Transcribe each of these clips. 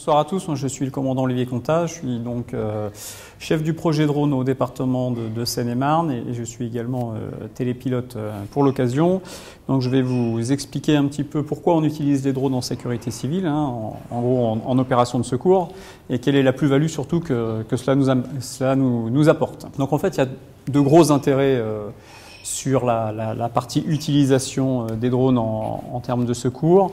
Bonsoir à tous, moi je suis le commandant Olivier Contat, je suis donc chef du projet drone au département de Seine-et-Marne et je suis également télépilote pour l'occasion. Donc je vais vous expliquer un petit peu pourquoi on utilise les drones en sécurité civile, hein, en gros en opération de secours, et quelle est la plus-value surtout que cela nous apporte. Donc en fait il y a de gros intérêts sur la partie utilisation des drones en termes de secours.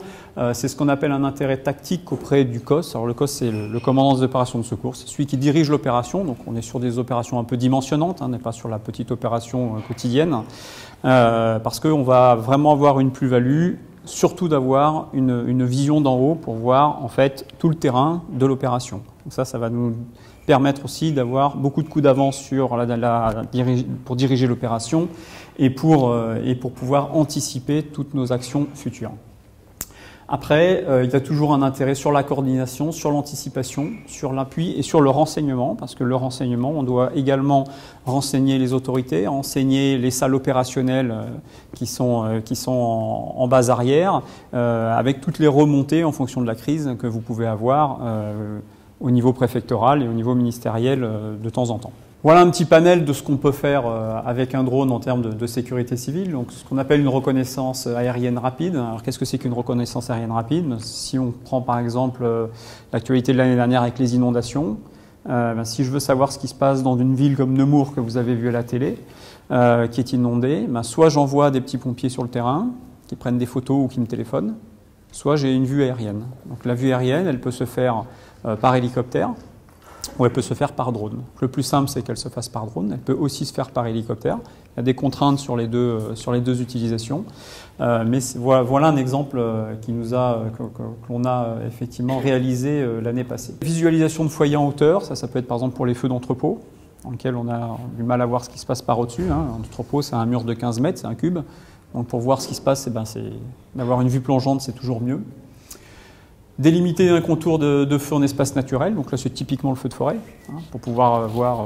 C'est ce qu'on appelle un intérêt tactique auprès du COS. Alors le COS, c'est le commandant des opérations de secours. C'est celui qui dirige l'opération. Donc on est sur des opérations un peu dimensionnantes, on n'est pas sur la petite opération quotidienne. Parce qu'on va vraiment avoir une plus-value, surtout d'avoir une vision d'en haut pour voir en fait tout le terrain de l'opération. Donc ça va nous permettre aussi d'avoir beaucoup de coups d'avance sur pour diriger l'opération et pour pouvoir anticiper toutes nos actions futures. Après, il y a toujours un intérêt sur la coordination, sur l'anticipation, sur l'appui et sur le renseignement, parce que le renseignement, on doit également renseigner les autorités, renseigner les salles opérationnelles qui sont en base arrière, avec toutes les remontées en fonction de la crise que vous pouvez avoir au niveau préfectoral et au niveau ministériel de temps en temps. Voilà un petit panel de ce qu'on peut faire avec un drone en termes de sécurité civile, donc ce qu'on appelle une reconnaissance aérienne rapide. Alors qu'est-ce que c'est qu'une reconnaissance aérienne rapide? Si on prend par exemple l'actualité de l'année dernière avec les inondations, si je veux savoir ce qui se passe dans une ville comme Nemours que vous avez vu à la télé, qui est inondée, soit j'envoie des petits pompiers sur le terrain qui prennent des photos ou qui me téléphonent, soit j'ai une vue aérienne. Donc la vue aérienne, elle peut se faire par hélicoptère, ou elle peut se faire par drone. Le plus simple, c'est qu'elle se fasse par drone. Elle peut aussi se faire par hélicoptère. Il y a des contraintes sur les deux utilisations. Mais voilà un exemple que l'on a effectivement réalisé l'année passée. Visualisation de foyers en hauteur, ça peut être par exemple pour les feux d'entrepôt, dans lesquels on a du mal à voir ce qui se passe par au-dessus. Un entrepôt, c'est un mur de 15 mètres, c'est un cube. Donc pour voir ce qui se passe, d'avoir une vue plongeante, c'est toujours mieux. Délimiter un contour de feu en espace naturel, donc là c'est typiquement le feu de forêt, pour pouvoir voir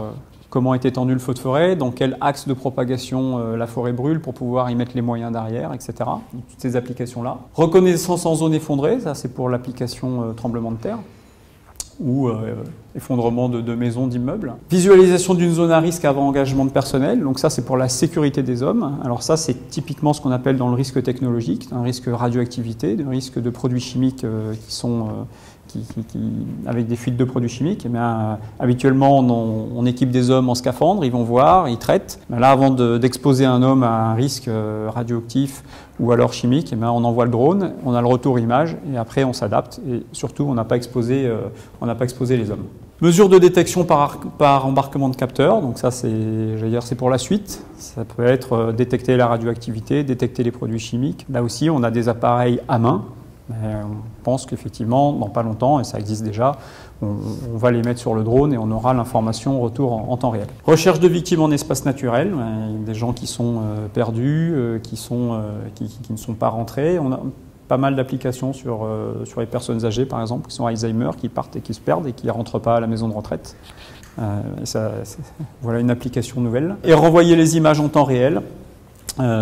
comment est étendu le feu de forêt, dans quel axe de propagation la forêt brûle pour pouvoir y mettre les moyens derrière, etc. Donc, toutes ces applications-là. Reconnaissance en zone effondrée, ça c'est pour l'application tremblement de terre ou effondrement de maisons, d'immeubles. Visualisation d'une zone à risque avant engagement de personnel, donc ça c'est pour la sécurité des hommes. Alors ça c'est typiquement ce qu'on appelle dans le risque technologique, un risque radioactivité, un risque de produits chimiques avec des fuites de produits chimiques. Habituellement on équipe des hommes en scaphandre, ils vont voir, ils traitent. Là avant d'exposer un homme à un risque radioactif ou alors chimique, on envoie le drone, on a le retour image et après on s'adapte et surtout on n'a pas exposé les hommes. Mesure de détection par embarquement de capteurs, donc ça c'est pour la suite. Ça peut être détecter la radioactivité, détecter les produits chimiques. Là aussi on a des appareils à main. On pense qu'effectivement, dans pas longtemps, et ça existe déjà, on va les mettre sur le drone et on aura l'information retour en temps réel. Recherche de victimes en espace naturel, des gens qui sont perdus, qui ne sont pas rentrés. On a pas mal d'applications sur les personnes âgées, par exemple, qui sont Alzheimer, qui partent et qui se perdent et qui ne rentrent pas à la maison de retraite. Voilà une application nouvelle. Et renvoyer les images en temps réel.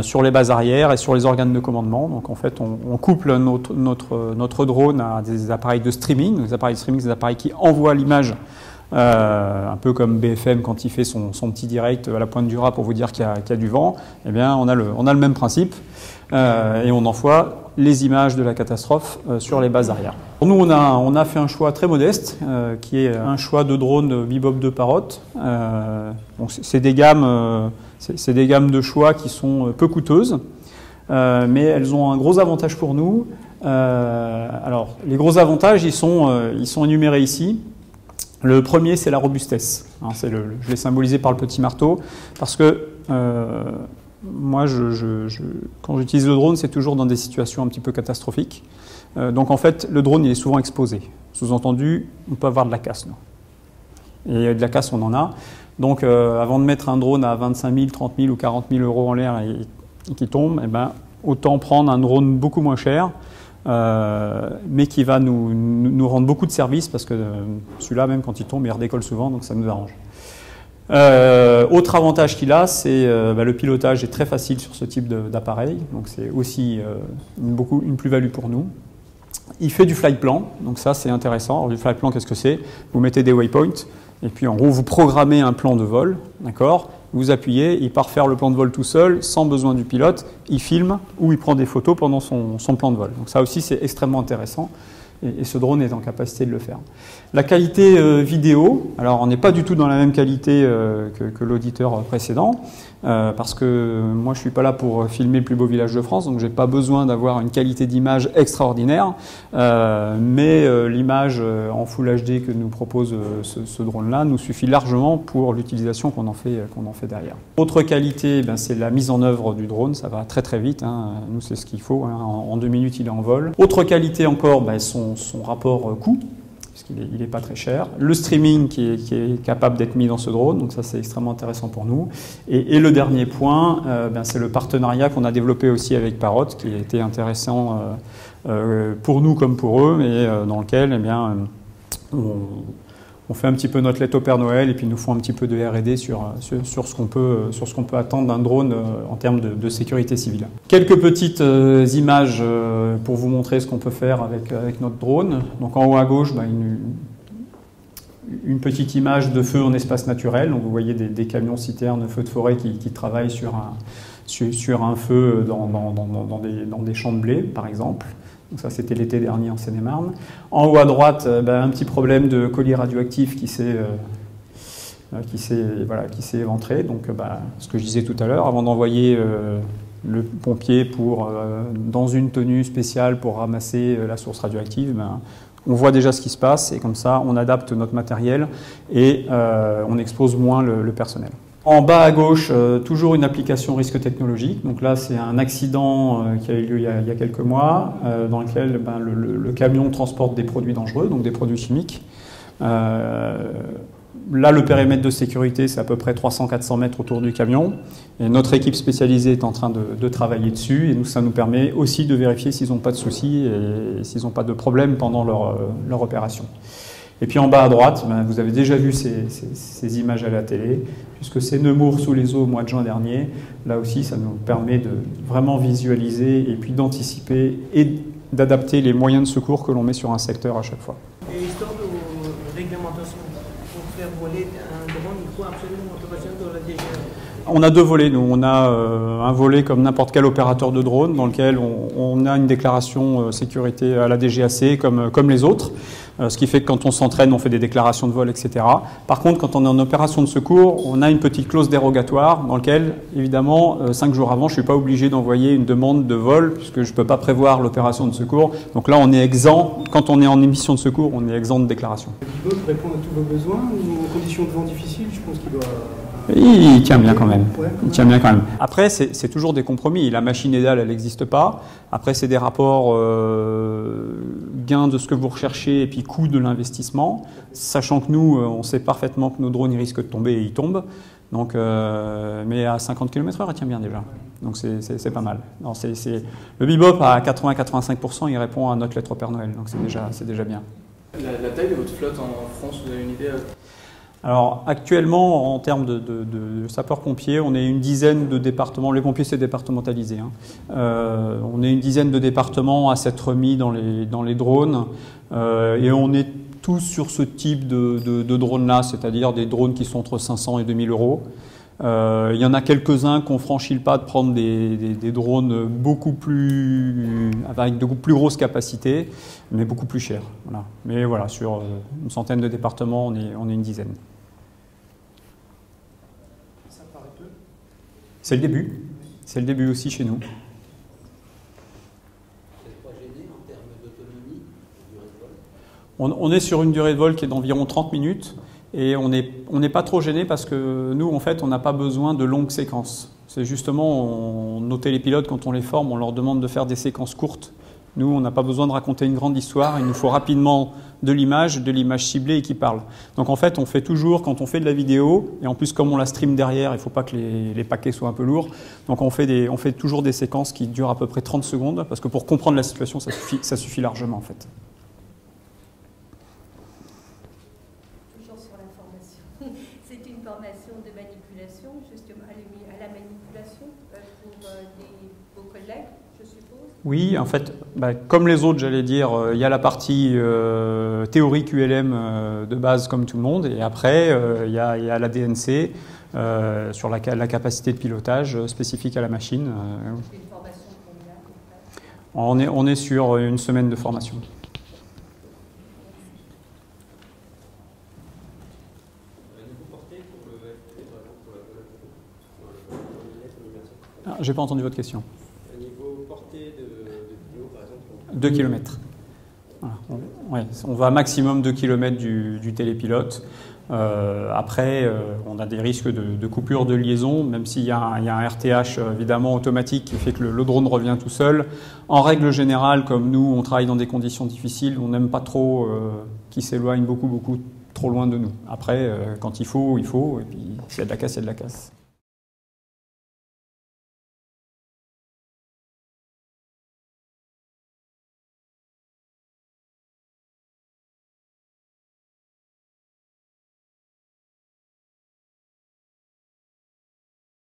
Sur les bases arrière et sur les organes de commandement. Donc en fait, on couple notre drone à des appareils de streaming. Les appareils de streaming, c'est des appareils qui envoient l'image, un peu comme BFM quand il fait son petit direct à la pointe du raz pour vous dire qu'il y a du vent. Eh bien, on a le même principe et on envoie les images de la catastrophe sur les bases arrière. Pour nous, on a fait un choix très modeste, qui est un choix de drone Bebop de Parrot. C'est des gammes de choix qui sont peu coûteuses, mais elles ont un gros avantage pour nous. Alors, les gros avantages, ils sont énumérés ici. Le premier, c'est la robustesse. Je l'ai symbolisé par le petit marteau, parce que moi, quand j'utilise le drone, c'est toujours dans des situations un petit peu catastrophiques. Donc en fait, le drone, il est souvent exposé. Sous-entendu, on peut avoir de la casse. Et de la casse, on en a. Donc avant de mettre un drone à 25 000, 30 000 ou 40 000 euros en l'air et qui tombe, autant prendre un drone beaucoup moins cher, mais qui va nous rendre beaucoup de services, parce que celui-là, même quand il tombe, il redécolle souvent, donc ça nous arrange. Autre avantage qu'il a, c'est le pilotage est très facile sur ce type d'appareil, donc c'est aussi une plus-value pour nous. Il fait du flight plan, donc ça c'est intéressant. Alors, du flight plan, qu'est-ce que c'est? Vous mettez des waypoints, et puis en gros vous programmez un plan de vol, d'accord? Vous appuyez, il part faire le plan de vol tout seul, sans besoin du pilote, il filme ou il prend des photos pendant son plan de vol. Donc ça aussi c'est extrêmement intéressant. Et ce drone est en capacité de le faire. La qualité vidéo, alors on n'est pas du tout dans la même qualité que l'auditeur précédent, parce que moi je ne suis pas là pour filmer le plus beau village de France, donc je n'ai pas besoin d'avoir une qualité d'image extraordinaire, mais l'image en Full HD que nous propose ce drone-là nous suffit largement pour l'utilisation qu'on en fait derrière. Autre qualité, ben, c'est la mise en œuvre du drone, ça va très très vite, hein. Nous c'est ce qu'il faut, hein. En 2 minutes il est en vol. Autre qualité encore, ben, son rapport coût, puisqu'il n'est pas très cher. Le streaming qui est capable d'être mis dans ce drone, donc ça c'est extrêmement intéressant pour nous. Et le dernier point, ben, c'est le partenariat qu'on a développé aussi avec Parrot, qui a été intéressant pour nous comme pour eux, mais dans lequel eh bien, on fait un petit peu notre lettre au Père Noël et puis ils nous font un petit peu de R&D sur ce qu'on peut attendre d'un drone en termes de sécurité civile. Quelques petites images pour vous montrer ce qu'on peut faire avec notre drone. Donc en haut à gauche, bah, une petite image de feu en espace naturel. Donc vous voyez des camions citernes, feux de forêt qui travaillent sur un feu dans des champs de blé, par exemple. Donc ça, c'était l'été dernier en Seine-et-Marne. En haut à droite, un petit problème de colis radioactif qui s'est éventré. Donc, ce que je disais tout à l'heure, avant d'envoyer le pompier dans une tenue spéciale pour ramasser la source radioactive, on voit déjà ce qui se passe et comme ça, on adapte notre matériel et on expose moins le personnel. En bas à gauche, toujours une application risque technologique. Donc là, c'est un accident qui a eu lieu il y a quelques mois, dans lequel le camion transporte des produits dangereux, donc des produits chimiques. Là, le périmètre de sécurité, c'est à peu près 300-400 mètres autour du camion. Et notre équipe spécialisée est en train de travailler dessus. Et ça nous permet aussi de vérifier s'ils n'ont pas de soucis et s'ils n'ont pas de problèmes pendant leur opération. Et puis en bas à droite, vous avez déjà vu ces images à la télé, puisque c'est Nemours sous les eaux au mois de juin dernier. Là aussi, ça nous permet de vraiment visualiser et puis d'anticiper et d'adapter les moyens de secours que l'on met sur un secteur à chaque fois. Et histoire de réglementation, pour faire voler un drone, il faut absolument l'autorisation de la DGA. On a 2 volets. Nous, on a un volet comme n'importe quel opérateur de drone, dans lequel on a une déclaration sécurité à la DGAC comme les autres. Ce qui fait que quand on s'entraîne, on fait des déclarations de vol, etc. Par contre, quand on est en opération de secours, on a une petite clause dérogatoire dans laquelle, évidemment, 5 jours avant, je ne suis pas obligé d'envoyer une demande de vol puisque je ne peux pas prévoir l'opération de secours. Donc là, on est exempt. Quand on est en émission de secours, on est exempt de déclaration. Il peut répondre à tous vos besoins ou en conditions de vent difficiles, je pense qu'il doit... Il tient bien quand même. Il tient bien quand même. Après, c'est toujours des compromis. La machine EDAL, elle n'existe pas. Après, c'est des rapports gain de ce que vous recherchez et puis coût de l'investissement. Sachant que nous, on sait parfaitement que nos drones ils risquent de tomber et ils tombent. Donc, mais à 50 km/h, il tient bien déjà. Donc c'est pas mal. Non, le Bebop à 80-85%, il répond à notre lettre au Père Noël. Donc c'est déjà bien. La taille de votre flotte en France, vous avez une idée? Alors actuellement, en termes de sapeurs-pompiers, on est une dizaine de départements. Les pompiers, c'est départementalisé. Hein. On est une dizaine de départements à s'être mis dans les drones. Et on est tous sur ce type de drones-là, c'est-à-dire des drones qui sont entre 500 et 2000 euros. Il y en a quelques-uns qui ont franchi le pas de prendre des drones avec de plus grosses capacités, mais beaucoup plus chers. Voilà. Mais voilà, sur une centaine de départements, on est une dizaine. Ça paraît peu. C'est le début. C'est le début aussi chez nous. Vous n'êtes pas gêné en termes d'autonomie, de durée de vol? On est sur une durée de vol qui est d'environ 30 minutes. Et on n'est pas trop gêné parce que nous, en fait, on n'a pas besoin de longues séquences. C'est justement, nos télépilotes, quand on les forme, on leur demande de faire des séquences courtes. Nous, on n'a pas besoin de raconter une grande histoire. Il nous faut rapidement de l'image ciblée et qui parle. Donc en fait, on fait toujours, quand on fait de la vidéo, et en plus comme on la stream derrière, il ne faut pas que les paquets soient un peu lourds. Donc on fait toujours des séquences qui durent à peu près 30 secondes, parce que pour comprendre la situation, ça suffit largement en fait. C'est une formation de manipulation, justement à la manipulation pour vos collègues, je suppose. Oui, en fait, comme les autres, j'allais dire, il y a la partie théorique ULM de base comme tout le monde, et après, il y a la DNC sur la capacité de pilotage spécifique à la machine. C'est une formation de combien à peu près? On est sur une semaine de formation. J'ai pas entendu votre question. Au niveau portée de vidéo, par exemple 2 km. Voilà. On va maximum 2 km du télépilote. Après, on a des risques de coupure de liaison, même s'il y a un RTH évidemment automatique qui fait que le drone revient tout seul. En règle générale, comme nous, on travaille dans des conditions difficiles, on n'aime pas trop qu'ils s'éloignent beaucoup trop loin de nous. Après, quand il faut, et puis s'il y a de la casse, il y a de la casse.